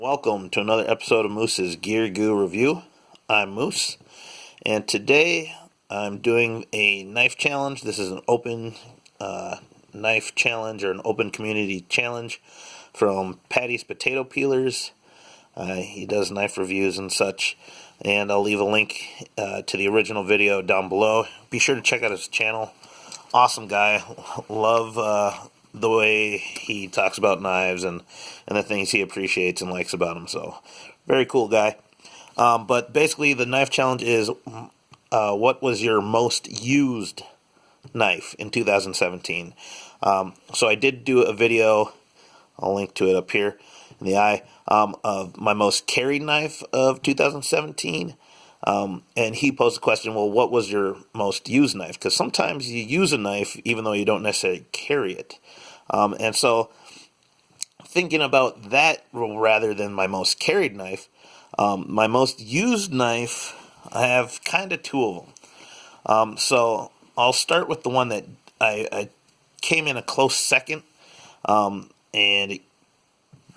Welcome to another episode of Moose's Gear Goo Review. I'm Moose, and today I'm doing a knife challenge. This is an open knife challenge, or an open community challenge from Paddy's Potato Peelers. He does knife reviews and such, and I'll leave a link to the original video down below. Be sure to check out his channel. Awesome guy. Love the way he talks about knives and the things he appreciates and likes about them. So, very cool guy. But basically, the knife challenge is what was your most used knife in 2017? So I did do a video, I'll link to it up here in the eye, of my most carried knife of 2017. And he posed the question, well, what was your most used knife? Because sometimes you use a knife even though you don't necessarily carry it. And so thinking about that rather than my most carried knife, my most used knife, I have kind of two of them. So I'll start with the one that I came in a close second, and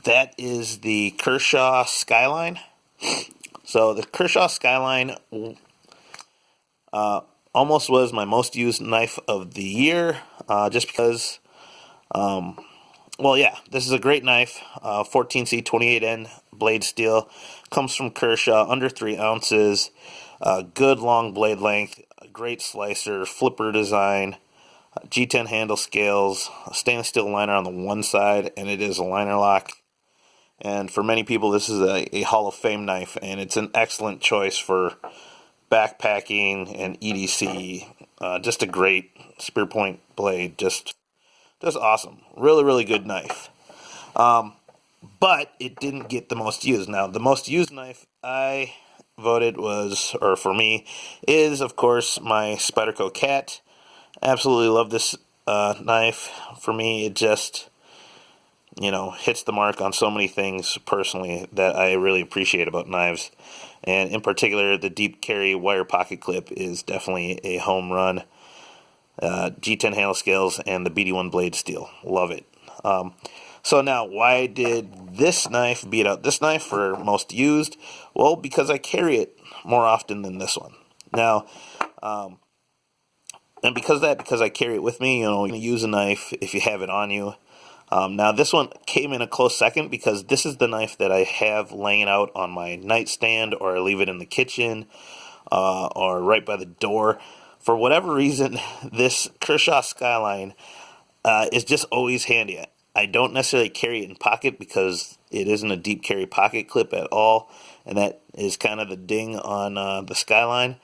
that is the Kershaw Skyline. So the Kershaw Skyline almost was my most used knife of the year, just because, well, yeah, this is a great knife, 14C 28N blade steel, comes from Kershaw, under 3 ounces, good long blade length, a great slicer, flipper design, G10 handle scales, a stainless steel liner on the one side, and it is a liner lock. And for many people, this is a Hall of Fame knife, and it's an excellent choice for backpacking and EDC. Just a great spear point blade, just awesome. Really, really good knife. But it didn't get the most used. Now, the most used knife I voted was, or for me, is, of course, my Spyderco Cat. Absolutely love this knife. For me, it just, hits the mark on so many things personally that I really appreciate about knives. And in particular, the deep carry wire pocket clip is definitely a home run. G10 handle scales and the BD1 blade steel. Love it. So now, why did this knife beat out this knife for most used? Well, because I carry it more often than this one. Now, and because I carry it with me, you can use a knife if you have it on you. Now, this one came in a close second because this is the knife that I have laying out on my nightstand, or I leave it in the kitchen, or right by the door. For whatever reason, this Kershaw Skyline is just always handy. I don't necessarily carry it in pocket because it isn't a deep carry pocket clip at all, and that is kind of the ding on the Skyline.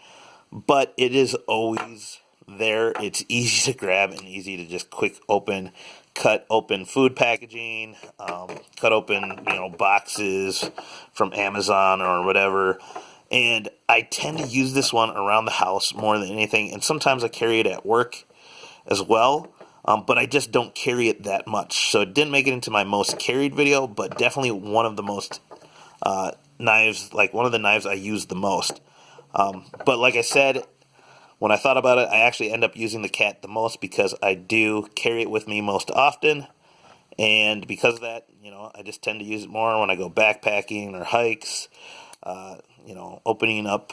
But it is always there. It's easy to grab and easy to just quick open, cut open food packaging, cut open boxes from Amazon or whatever. And I tend to use this one around the house more than anything, and sometimes I carry it at work as well, but I just don't carry it that much. So it didn't make it into my most carried video, but definitely one of the most knives, like one of the knives I use the most. But like I said, when I thought about it, I actually end up using the Cat the most because I do carry it with me most often. And because of that, I just tend to use it more when I go backpacking or hikes, opening up,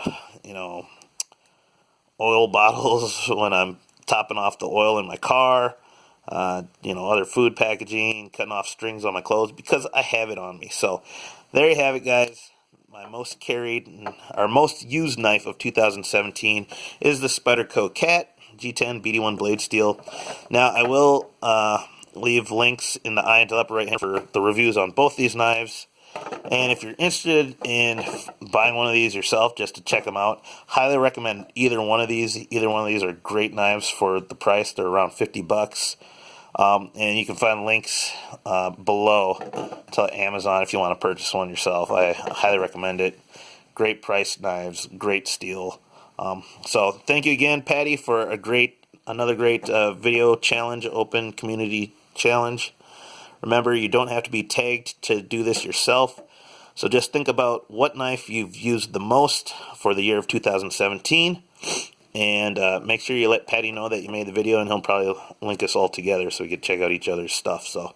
oil bottles when I'm topping off the oil in my car, other food packaging, cutting off strings on my clothes, because I have it on me. So there you have it, guys. My most carried, or most used knife of 2017 is the Spyderco Cat G10 BD1 blade steel. Now, I will leave links in the eye and to the upper right hand for the reviews on both these knives. And if you're interested in buying one of these yourself, just to check them out, highly recommend either one of these. Either one of these are great knives for the price. They're around $50. And you can find links below to Amazon if you want to purchase one yourself. I highly recommend it. Great price knives, great steel. So thank you again, Paddy, for another great video challenge, open community challenge. Remember, you don't have to be tagged to do this yourself. So just think about what knife you've used the most for the year of 2017. And make sure you let Paddy know that you made the video, and he'll probably link us all together so we can check out each other's stuff. So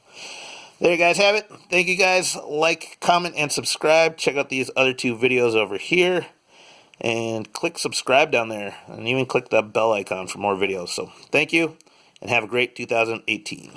There you guys have it. Thank you guys. Like, comment, and subscribe. Check out these other 2 videos over here. And click subscribe down there. And even click that bell icon for more videos. So thank you, and have a great 2018.